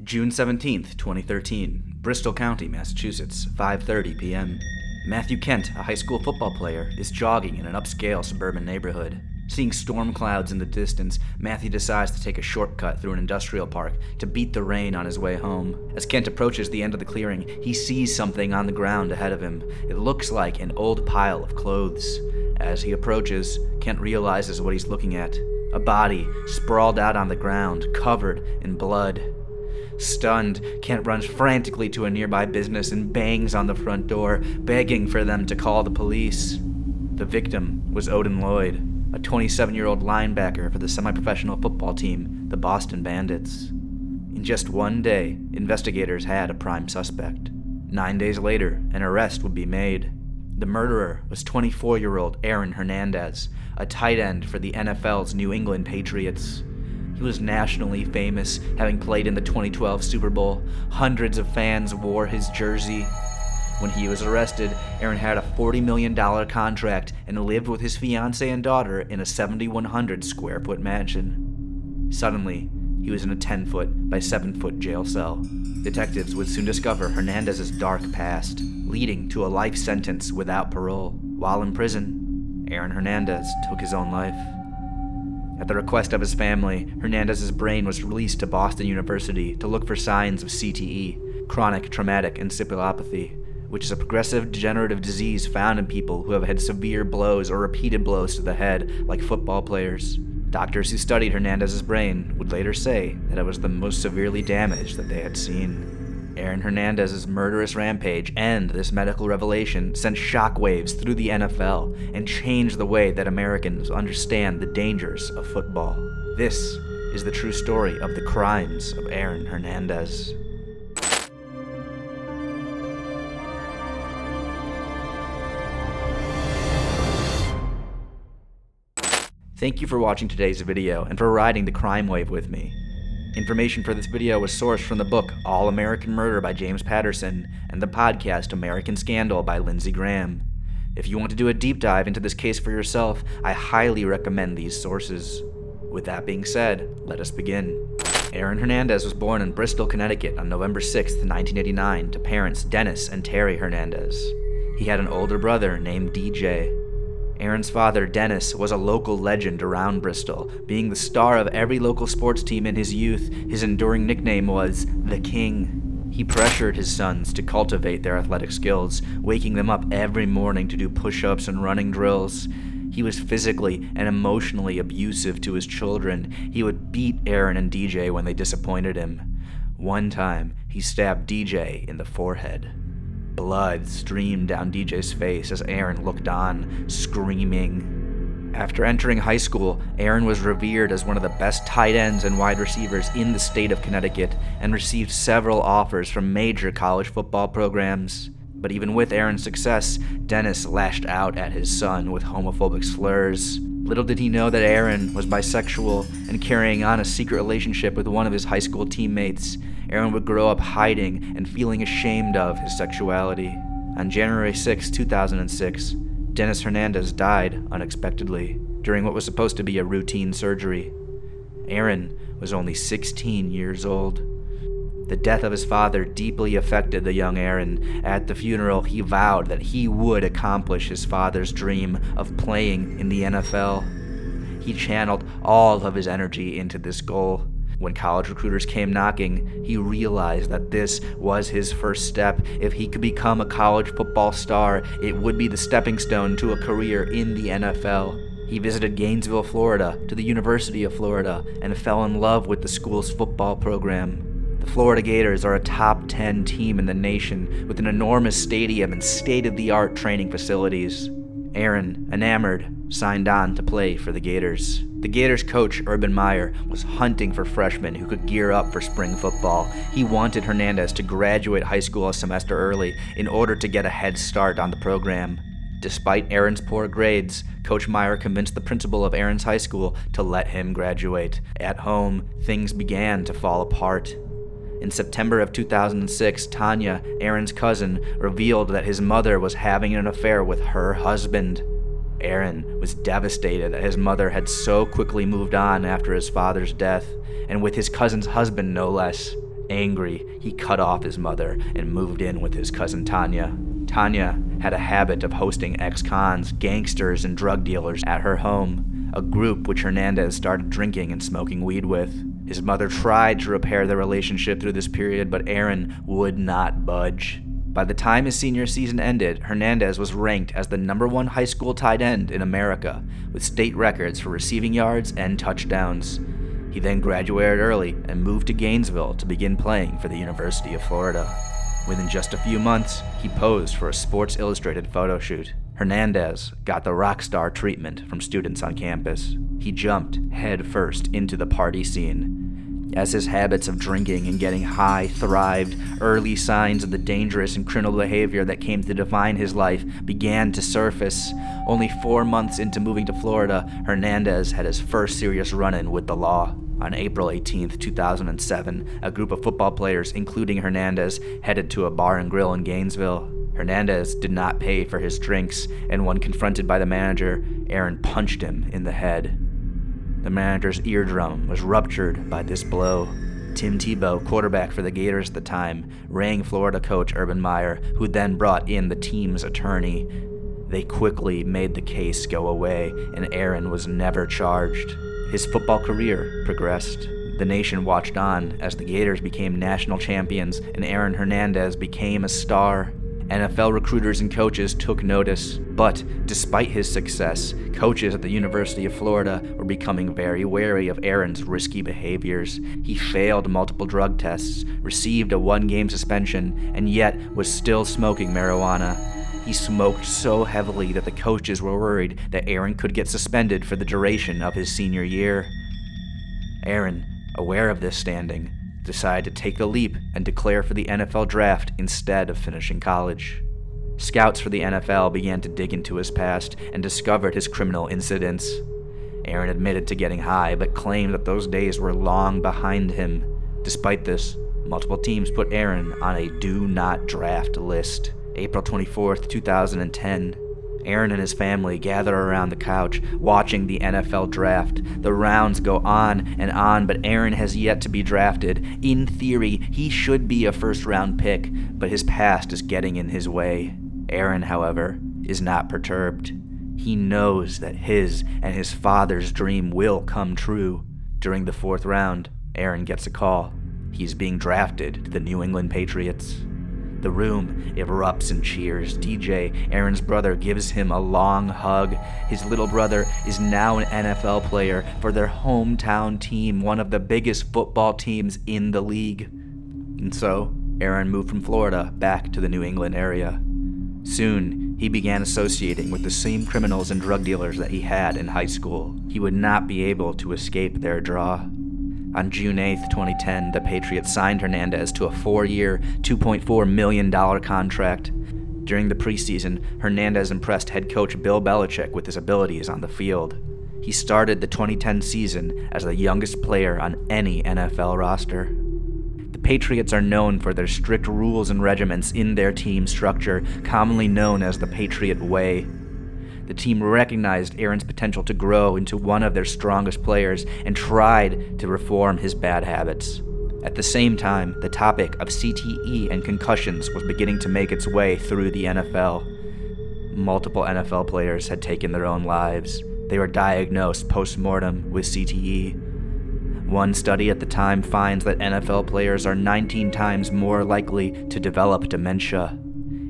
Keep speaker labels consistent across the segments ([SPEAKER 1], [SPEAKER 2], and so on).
[SPEAKER 1] June 17th, 2013, Bristol County, Massachusetts, 5:30 p.m. Matthew Kent, a high school football player, is jogging in an upscale suburban neighborhood. Seeing storm clouds in the distance, Matthew decides to take a shortcut through an industrial park to beat the rain on his way home. As Kent approaches the end of the clearing, he sees something on the ground ahead of him. It looks like an old pile of clothes. As he approaches, Kent realizes what he's looking at. A body sprawled out on the ground, covered in blood. Stunned, Kent runs frantically to a nearby business and bangs on the front door, begging for them to call the police. The victim was Odin Lloyd, a 27-year-old linebacker for the semi-professional football team, the Boston Bandits. In just one day, investigators had a prime suspect. 9 days later, an arrest would be made. The murderer was 24-year-old Aaron Hernandez, a tight end for the NFL's New England Patriots. He was nationally famous, having played in the 2012 Super Bowl. Hundreds of fans wore his jersey. When he was arrested, Aaron had a $40 million contract and lived with his fiancée and daughter in a 7,100 square foot mansion. Suddenly, he was in a 10-foot by 7-foot jail cell. Detectives would soon discover Hernandez's dark past, leading to a life sentence without parole. While in prison, Aaron Hernandez took his own life. At the request of his family, Hernandez's brain was released to Boston University to look for signs of CTE, chronic traumatic encephalopathy, which is a progressive degenerative disease found in people who have had severe blows or repeated blows to the head, like football players. Doctors who studied Hernandez's brain would later say that it was the most severely damaged that they had seen. Aaron Hernandez's murderous rampage and this medical revelation sent shockwaves through the NFL and changed the way that Americans understand the dangers of football. This is the true story of the crimes of Aaron Hernandez. Thank you for watching today's video and for riding the crime wave with me. Information for this video was sourced from the book All American Murder by James Patterson and the podcast American Scandal by Lindsey Graham. If you want to do a deep dive into this case for yourself, I highly recommend these sources. With that being said, let us begin. Aaron Hernandez was born in Bristol, Connecticut on November 6, 1989 to parents Dennis and Terry Hernandez. He had an older brother named DJ. Aaron's father, Dennis, was a local legend around Bristol. Being the star of every local sports team in his youth, his enduring nickname was The King. He pressured his sons to cultivate their athletic skills, waking them up every morning to do push-ups and running drills. He was physically and emotionally abusive to his children. He would beat Aaron and DJ when they disappointed him. One time, he stabbed DJ in the forehead. Blood streamed down DJ's face as Aaron looked on, screaming. After entering high school, Aaron was revered as one of the best tight ends and wide receivers in the state of Connecticut and received several offers from major college football programs. But even with Aaron's success, Dennis lashed out at his son with homophobic slurs. Little did he know that Aaron was bisexual and carrying on a secret relationship with one of his high school teammates. Aaron would grow up hiding and feeling ashamed of his sexuality. On January 6, 2006, Dennis Hernandez died unexpectedly during what was supposed to be a routine surgery. Aaron was only 16 years old. The death of his father deeply affected the young Aaron. At the funeral, he vowed that he would accomplish his father's dream of playing in the NFL. He channeled all of his energy into this goal. When college recruiters came knocking, he realized that this was his first step. If he could become a college football star, it would be the stepping stone to a career in the NFL. He visited Gainesville, Florida, to the University of Florida, and fell in love with the school's football program. The Florida Gators are a top 10 team in the nation with an enormous stadium and state-of-the-art training facilities. Aaron, enamored, signed on to play for the Gators. The Gators coach, Urban Meyer, was hunting for freshmen who could gear up for spring football. He wanted Hernandez to graduate high school a semester early in order to get a head start on the program. Despite Aaron's poor grades, Coach Meyer convinced the principal of Aaron's high school to let him graduate. At home, things began to fall apart. In September of 2006, Tanya, Aaron's cousin, revealed that his mother was having an affair with her husband. Aaron was devastated that his mother had so quickly moved on after his father's death, and with his cousin's husband no less. Angry, he cut off his mother and moved in with his cousin Tanya. Tanya had a habit of hosting ex-cons, gangsters, and drug dealers at her home, a group which Hernandez started drinking and smoking weed with. His mother tried to repair their relationship through this period, but Aaron would not budge. By the time his senior season ended, Hernandez was ranked as the #1 high school tight end in America, with state records for receiving yards and touchdowns. He then graduated early and moved to Gainesville to begin playing for the University of Florida. Within just a few months, he posed for a Sports Illustrated photo shoot. Hernandez got the rock star treatment from students on campus. He jumped head first into the party scene. As his habits of drinking and getting high thrived, early signs of the dangerous and criminal behavior that came to define his life began to surface. Only 4 months into moving to Florida, Hernandez had his first serious run-in with the law. On April 18, 2007, a group of football players, including Hernandez, headed to a bar and grill in Gainesville. Hernandez did not pay for his drinks, and when confronted by the manager, Aaron punched him in the head. The manager's eardrum was ruptured by this blow. Tim Tebow, quarterback for the Gators at the time, rang Florida coach Urban Meyer, who then brought in the team's attorney. They quickly made the case go away, and Aaron was never charged. His football career progressed. The nation watched on as the Gators became national champions and Aaron Hernandez became a star. NFL recruiters and coaches took notice, but despite his success, coaches at the University of Florida were becoming very wary of Aaron's risky behaviors. He failed multiple drug tests, received a 1-game suspension, and yet was still smoking marijuana. He smoked so heavily that the coaches were worried that Aaron could get suspended for the duration of his senior year. Aaron, aware of this standing, decided to take the leap and declare for the NFL draft instead of finishing college. Scouts for the NFL began to dig into his past and discovered his criminal incidents. Aaron admitted to getting high, but claimed that those days were long behind him. Despite this, multiple teams put Aaron on a do not draft list. April 24, 2010. Aaron and his family gather around the couch, watching the NFL draft. The rounds go on, but Aaron has yet to be drafted. In theory, he should be a first-round pick, but his past is getting in his way. Aaron, however, is not perturbed. He knows that his and his father's dream will come true. During the 4th round, Aaron gets a call. He's being drafted to the New England Patriots. The room erupts in cheers. DJ, Aaron's brother, gives him a long hug. His little brother is now an NFL player for their hometown team, one of the biggest football teams in the league. And so, Aaron moved from Florida back to the New England area. Soon, he began associating with the same criminals and drug dealers that he had in high school. He would not be able to escape their draw. On June 8, 2010, the Patriots signed Hernandez to a 4-year, $2.4 million contract. During the preseason, Hernandez impressed head coach Bill Belichick with his abilities on the field. He started the 2010 season as the youngest player on any NFL roster. The Patriots are known for their strict rules and regiments in their team structure, commonly known as the Patriot Way. The team recognized Aaron's potential to grow into one of their strongest players and tried to reform his bad habits. At the same time, the topic of CTE and concussions was beginning to make its way through the NFL. Multiple NFL players had taken their own lives. They were diagnosed post-mortem with CTE. One study at the time finds that NFL players are 19 times more likely to develop dementia.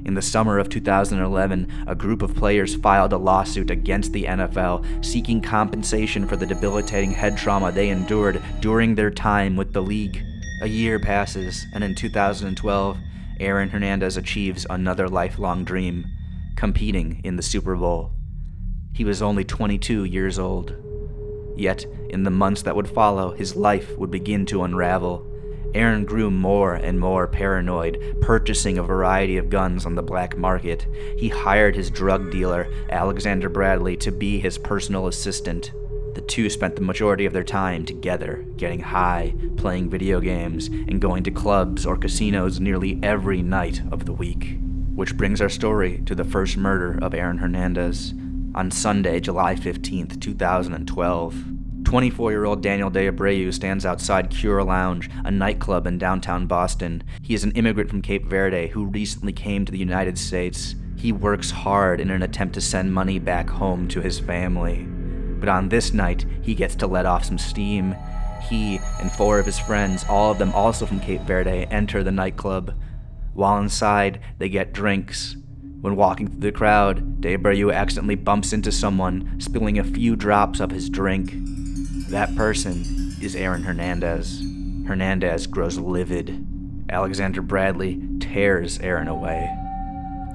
[SPEAKER 1] In the summer of 2011, a group of players filed a lawsuit against the NFL, seeking compensation for the debilitating head trauma they endured during their time with the league. A year passes, and in 2012, Aaron Hernandez achieves another lifelong dream, competing in the Superbowl. He was only 22 years old. Yet, in the months that would follow, his life would begin to unravel. Aaron grew more and more paranoid, purchasing a variety of guns on the black market. He hired his drug dealer, Alexander Bradley, to be his personal assistant. The two spent the majority of their time together, getting high, playing video games, and going to clubs or casinos nearly every night of the week. Which brings our story to the first murder of Aaron Hernandez. On Sunday, July 15, 2012. 24-year-old Daniel De Abreu stands outside Cura Lounge, a nightclub in downtown Boston. He is an immigrant from Cape Verde who recently came to the United States. He works hard in an attempt to send money back home to his family. But on this night, he gets to let off some steam. He and 4 of his friends, all of them also from Cape Verde, enter the nightclub. While inside, they get drinks. When walking through the crowd, De Abreu accidentally bumps into someone, spilling a few drops of his drink. That person is Aaron Hernandez. Hernandez grows livid. Alexander Bradley tears Aaron away.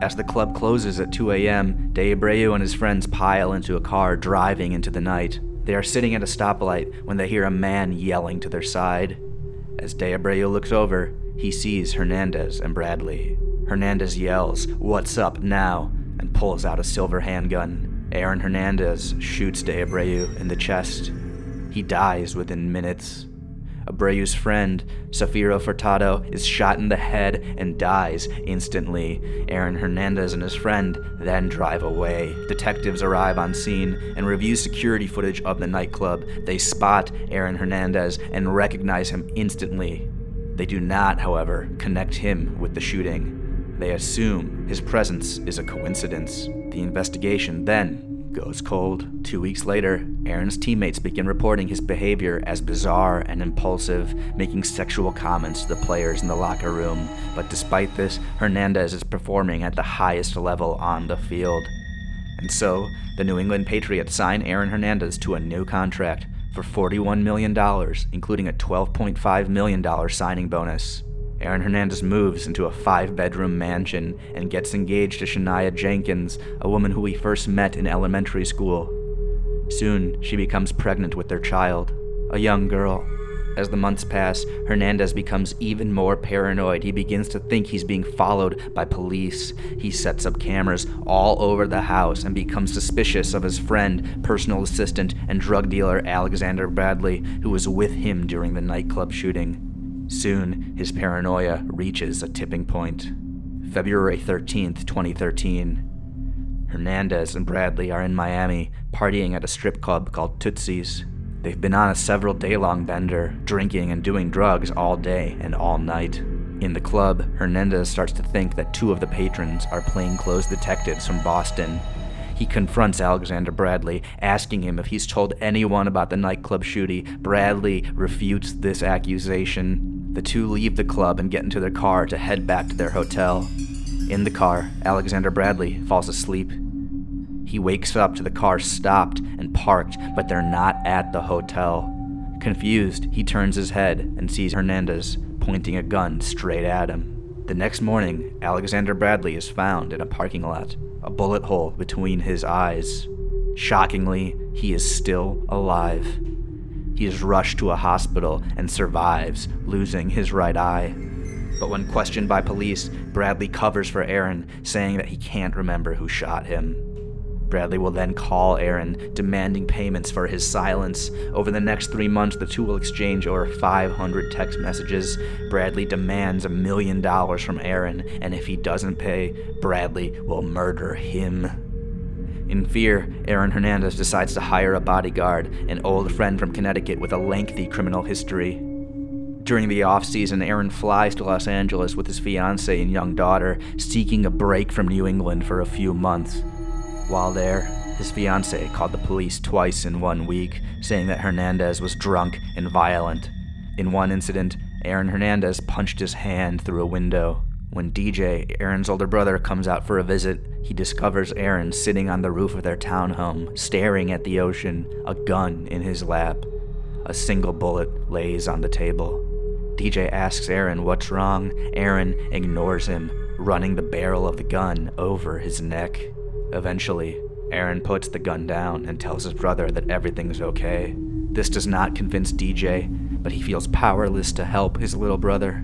[SPEAKER 1] As the club closes at 2 a.m., De Abreu and his friends pile into a car driving into the night. They are sitting at a stoplight when they hear a man yelling to their side. As De Abreu looks over, he sees Hernandez and Bradley. Hernandez yells, "What's up now?" and pulls out a silver handgun. Aaron Hernandez shoots De Abreu in the chest. He dies within minutes. Abreu's friend, Safiro Furtado, is shot in the head and dies instantly. Aaron Hernandez and his friend then drive away. Detectives arrive on scene and review security footage of the nightclub. They spot Aaron Hernandez and recognize him instantly. They do not, however, connect him with the shooting. They assume his presence is a coincidence. The investigation then goes cold. 2 weeks later, Aaron's teammates begin reporting his behavior as bizarre and impulsive, making sexual comments to the players in the locker room. But despite this, Hernandez is performing at the highest level on the field. And so, the New England Patriots sign Aaron Hernandez to a new contract for $41 million, including a $12.5 million signing bonus. Aaron Hernandez moves into a 5-bedroom mansion and gets engaged to Shania Jenkins, a woman who he first met in elementary school. Soon, she becomes pregnant with their child, a young girl. As the months pass, Hernandez becomes even more paranoid. He begins to think he's being followed by police. He sets up cameras all over the house and becomes suspicious of his friend, personal assistant, and drug dealer Alexander Bradley, who was with him during the nightclub shooting. Soon, his paranoia reaches a tipping point. February 13th, 2013. Hernandez and Bradley are in Miami, partying at a strip club called Tootsie's. They've been on a several day-long bender, drinking and doing drugs all day and all night. In the club, Hernandez starts to think that 2 of the patrons are plainclothes detectives from Boston. He confronts Alexander Bradley, asking him if he's told anyone about the nightclub shooting. Bradley refutes this accusation. The 2 leave the club and get into their car to head back to their hotel. In the car, Alexander Bradley falls asleep. He wakes up to the car stopped and parked, but they're not at the hotel. Confused, he turns his head and sees Hernandez pointing a gun straight at him. The next morning, Alexander Bradley is found in a parking lot, a bullet hole between his eyes. Shockingly, he is still alive. He is rushed to a hospital and survives, losing his right eye. But when questioned by police, Bradley covers for Aaron, saying that he can't remember who shot him. Bradley will then call Aaron, demanding payments for his silence. Over the next 3 months, the 2 will exchange over 500 text messages. Bradley demands $1 million from Aaron, and if he doesn't pay, Bradley will murder him. In fear, Aaron Hernandez decides to hire a bodyguard, an old friend from Connecticut with a lengthy criminal history. During the off-season, Aaron flies to Los Angeles with his fiancée and young daughter, seeking a break from New England for a few months. While there, his fiancée called the police twice in 1 week, saying that Hernandez was drunk and violent. In one incident, Aaron Hernandez punched his hand through a window. When DJ, Aaron's older brother, comes out for a visit, he discovers Aaron sitting on the roof of their townhome, staring at the ocean, a gun in his lap. A single bullet lays on the table. DJ asks Aaron what's wrong. Aaron ignores him, running the barrel of the gun over his neck. Eventually, Aaron puts the gun down and tells his brother that everything's okay. This does not convince DJ, but he feels powerless to help his little brother.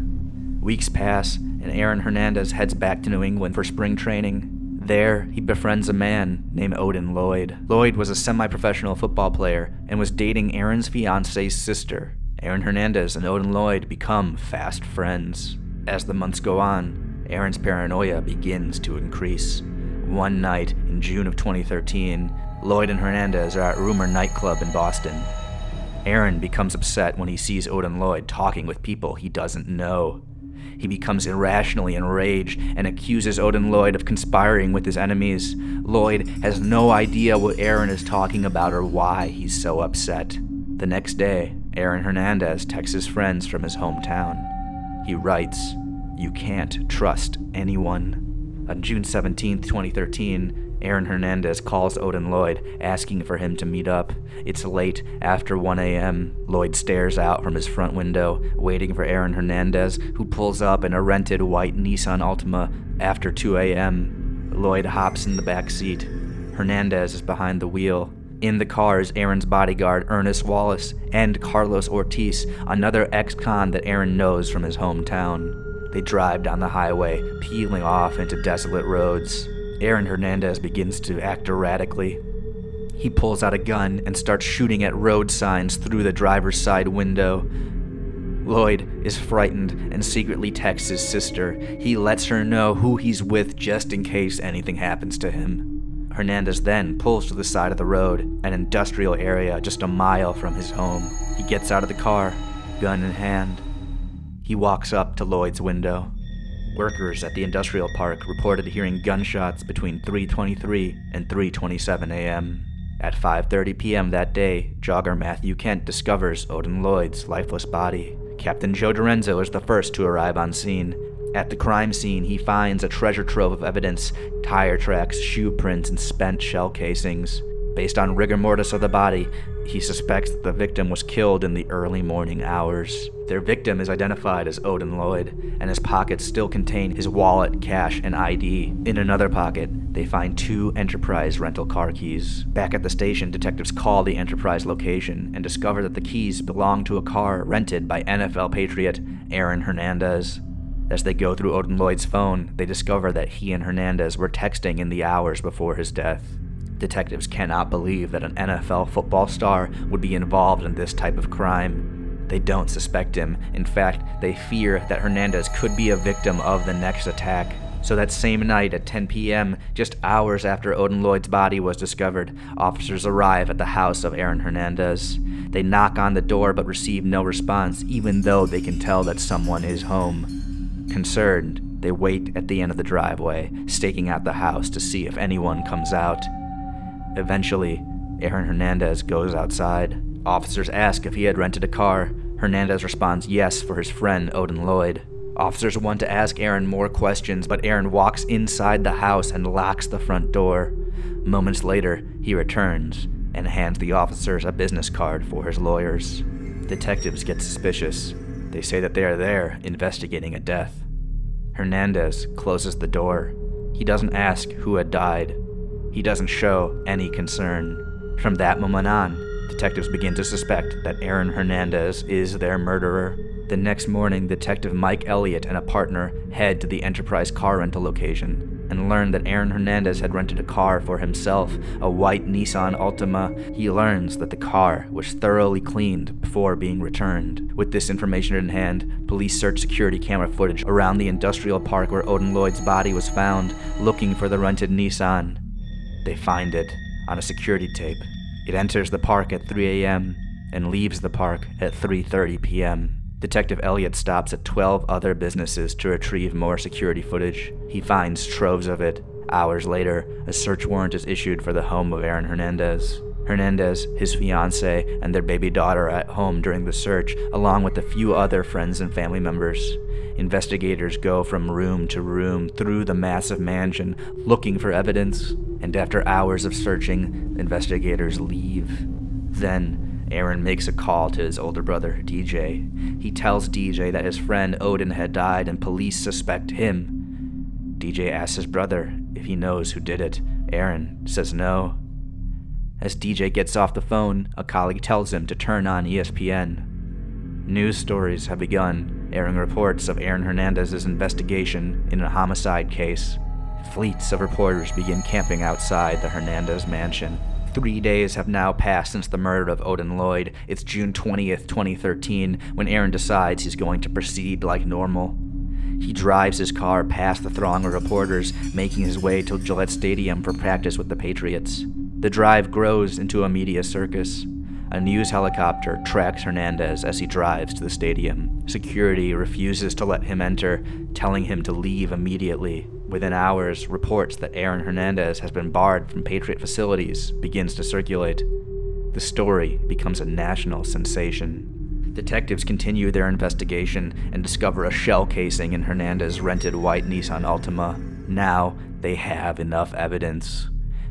[SPEAKER 1] Weeks pass, and Aaron Hernandez heads back to New England for spring training. There, he befriends a man named Odin Lloyd. Lloyd was a semi-professional football player and was dating Aaron's fiancee's sister. Aaron Hernandez and Odin Lloyd become fast friends. As the months go on, Aaron's paranoia begins to increase. One night in June of 2013, Lloyd and Hernandez are at Rumor nightclub in Boston. Aaron becomes upset when he sees Odin Lloyd talking with people he doesn't know. He becomes irrationally enraged and accuses Odin Lloyd of conspiring with his enemies. Lloyd has no idea what Aaron is talking about or why he's so upset. The next day, Aaron Hernandez texts his friends from his hometown. He writes, "You can't trust anyone." On June 17, 2013, Aaron Hernandez calls Odin Lloyd, asking for him to meet up. It's late, after 1 a.m. Lloyd stares out from his front window, waiting for Aaron Hernandez, who pulls up in a rented white Nissan Altima after 2 a.m. Lloyd hops in the back seat. Hernandez is behind the wheel. In the car is Aaron's bodyguard, Ernest Wallace, and Carlos Ortiz, another ex-con that Aaron knows from his hometown. They drive down the highway, peeling off into desolate roads. Aaron Hernandez begins to act erratically. He pulls out a gun and starts shooting at road signs through the driver's side window. Lloyd is frightened and secretly texts his sister. He lets her know who he's with just in case anything happens to him. Hernandez then pulls to the side of the road, an industrial area just a mile from his home. He gets out of the car, gun in hand. He walks up to Lloyd's window. Workers at the industrial park reported hearing gunshots between 3:23 and 3:27 a.m. At 5:30 p.m. that day, jogger Matthew Kent discovers Odin Lloyd's lifeless body. Captain Joe Dorenzo is the first to arrive on scene. At the crime scene, he finds a treasure trove of evidence: tire tracks, shoe prints, and spent shell casings. Based on rigor mortis of the body, he suspects that the victim was killed in the early morning hours. Their victim is identified as Odin Lloyd, and his pockets still contain his wallet, cash, and ID. In another pocket, they find 2 Enterprise rental car keys. Back at the station, detectives call the Enterprise location and discover that the keys belong to a car rented by NFL Patriot Aaron Hernandez. As they go through Odin Lloyd's phone, they discover that he and Hernandez were texting in the hours before his death. Detectives cannot believe that an NFL football star would be involved in this type of crime. They don't suspect him. In fact, they fear that Hernandez could be a victim of the next attack. So that same night at 10 p.m., just hours after Odin Lloyd's body was discovered, officers arrive at the house of Aaron Hernandez. They knock on the door but receive no response, even though they can tell that someone is home. Concerned, they wait at the end of the driveway, staking out the house to see if anyone comes out. Eventually, Aaron Hernandez goes outside. Officers ask if he had rented a car. Hernandez responds yes for his friend Odin Lloyd. Officers want to ask Aaron more questions, but Aaron walks inside the house and locks the front door. Moments later, he returns and hands the officers a business card for his lawyers. Detectives get suspicious. They say that they are there investigating a death. Hernandez closes the door. He doesn't ask who had died. He doesn't show any concern. From that moment on, detectives begin to suspect that Aaron Hernandez is their murderer. The next morning, Detective Mike Elliott and a partner head to the Enterprise car rental location and learn that Aaron Hernandez had rented a car for himself, a white Nissan Altima. He learns that the car was thoroughly cleaned before being returned. With this information in hand, police search security camera footage around the industrial park where Odin Lloyd's body was found, looking for the rented Nissan. They find it on a security tape. It enters the park at 3 a.m. and leaves the park at 3:30 p.m. Detective Elliott stops at 12 other businesses to retrieve more security footage. He finds troves of it. Hours later, a search warrant is issued for the home of Aaron Hernandez. Hernandez, his fiancée, and their baby daughter are at home during the search, along with a few other friends and family members. Investigators go from room to room through the massive mansion, looking for evidence, and after hours of searching, investigators leave. Then, Aaron makes a call to his older brother, DJ. He tells DJ that his friend Odin had died and police suspect him. DJ asks his brother if he knows who did it. Aaron says no. As DJ gets off the phone, a colleague tells him to turn on ESPN. News stories have begun, airing reports of Aaron Hernandez's investigation in a homicide case. Fleets of reporters begin camping outside the Hernandez mansion. 3 days have now passed since the murder of Odin Lloyd. It's June 20th, 2013, when Aaron decides he's going to proceed like normal. He drives his car past the throng of reporters, making his way to Gillette Stadium for practice with the Patriots. The drive grows into a media circus. A news helicopter tracks Hernandez as he drives to the stadium. Security refuses to let him enter, telling him to leave immediately. Within hours, reports that Aaron Hernandez has been barred from Patriot facilities begins to circulate. The story becomes a national sensation. Detectives continue their investigation and discover a shell casing in Hernandez's rented white Nissan Altima. Now, they have enough evidence.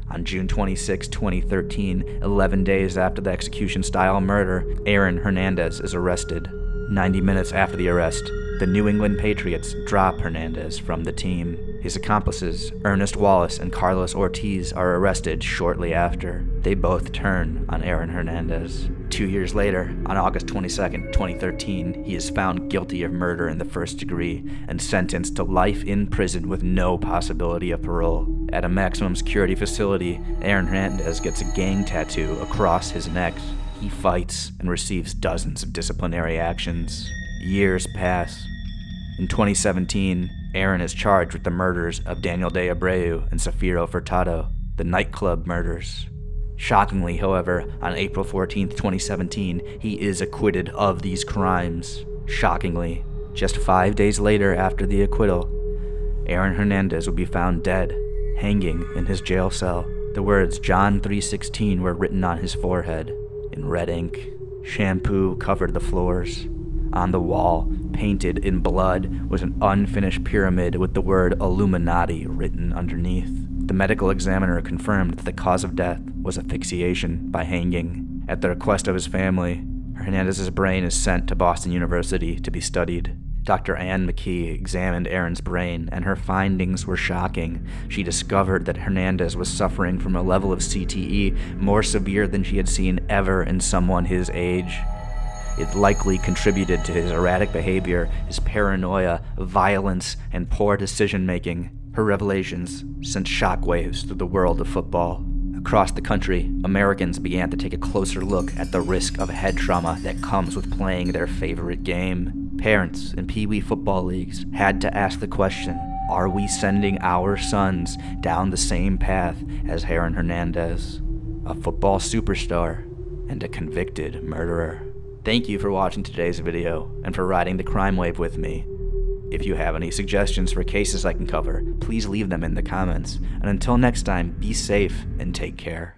[SPEAKER 1] On June 26, 2013, 11 days after the execution-style murder, Aaron Hernandez is arrested. 90 minutes after the arrest, the New England Patriots drop Hernandez from the team. His accomplices, Ernest Wallace and Carlos Ortiz, are arrested shortly after. They both turn on Aaron Hernandez. 2 years later, on August 22, 2013, he is found guilty of murder in the first degree and sentenced to life in prison with no possibility of parole. At a maximum security facility, Aaron Hernandez gets a gang tattoo across his neck. He fights and receives dozens of disciplinary actions. Years pass. In 2017, Aaron is charged with the murders of Daniel De Abreu and Safiro Furtado, the nightclub murders. Shockingly, however, on April 14, 2017, he is acquitted of these crimes. Shockingly, just 5 days later after the acquittal, Aaron Hernandez would be found dead, hanging in his jail cell. The words John 3:16 were written on his forehead in red ink. Shampoo covered the floors. On the wall, painted in blood, was an unfinished pyramid with the word Illuminati written underneath. The medical examiner confirmed that the cause of death was asphyxiation by hanging. At the request of his family, Hernandez's brain is sent to Boston University to be studied. Dr. Ann McKee examined Aaron's brain, and her findings were shocking. She discovered that Hernandez was suffering from a level of CTE more severe than she had seen ever in someone his age. It likely contributed to his erratic behavior, his paranoia, violence, and poor decision-making. Her revelations sent shockwaves through the world of football. Across the country, Americans began to take a closer look at the risk of head trauma that comes with playing their favorite game. Parents in Pee Wee football leagues had to ask the question, are we sending our sons down the same path as Aaron Hernandez, a football superstar and a convicted murderer? Thank you for watching today's video and for riding the crime wave with me. If you have any suggestions for cases I can cover, please leave them in the comments. And until next time, be safe and take care.